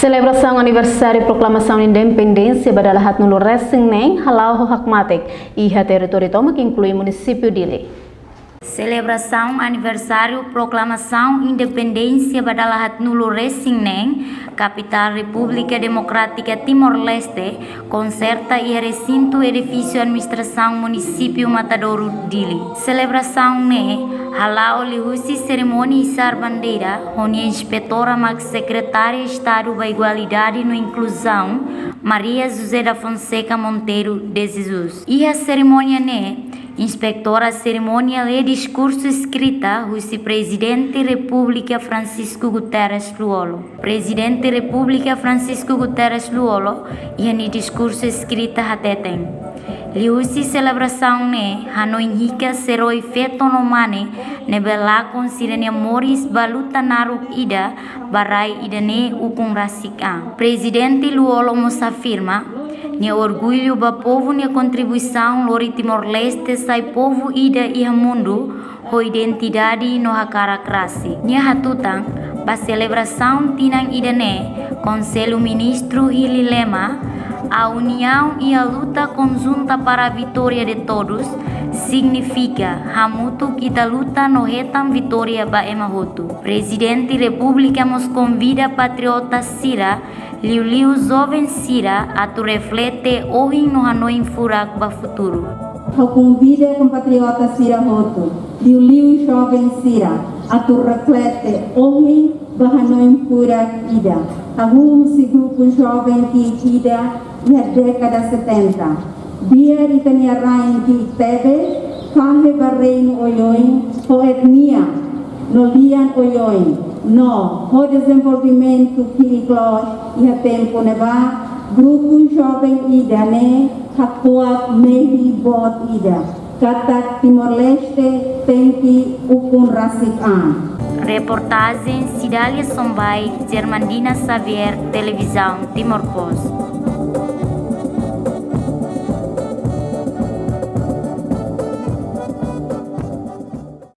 Celebração aniversário proclamação de independência badalahat nulo resing neng halau hakmatek iha território toma que inclui município Dili. Celebração aniversário proclamação independência badalahat nulo resing neng capital República Democrática Timor-Leste concerta e recinto edifício administração município Matadouro Dili. Celebração ne halau lihusi cerimônia isar bandeira onde inspetora max secretária Estado da Igualdade no Inclusão Maria José da Fonseca Monteiro de Jesus. E a cerimônia ne inspectora cerimônia e discurso escrita o Presidente República Francisco Guterres Luolo. Presidente República Francisco Guterres Luolo e no discurso escrita hateten. Liusi celebração ne hanoi hika seroi feto no mane ne belakon sirene moris baluta naruk ida barai idane ukung rasika. Presidente Luolo mos afirma ne orgulho ba povo ne contribuição lori Timor-Leste sai povo ida iha mundo ho identidade no hakara krasi. Ne hatutang ba celebração tinang ida ne Conselho Ministro Hili Lema a união e a luta conjunta para a vitória de todos significa hamutu kita luta no retam vitória ba emahotu. Presidente República nos convida patriota Sira liu jovem Sira a tu reflete hoje no Hanoi furak ba futuro. Eu convido compatriota Sira Hoto, liu jovem Sira a tu reflete hoje ba Hanoi furak ida. Se grupo jovem que ida na década 70. Dia itania rain que teve, kahe barrein oyoin, ho etnia, no lian oyoin, no, ho desenvolvimento que iglos e a tempo neva, grupo jovem ida ne, hakuat mehi bot ida. Kata Timor-Leste tem que ukun rasik an. Reportagem Cidália Sombai, Germandina Xavier, Televisão Timor Post.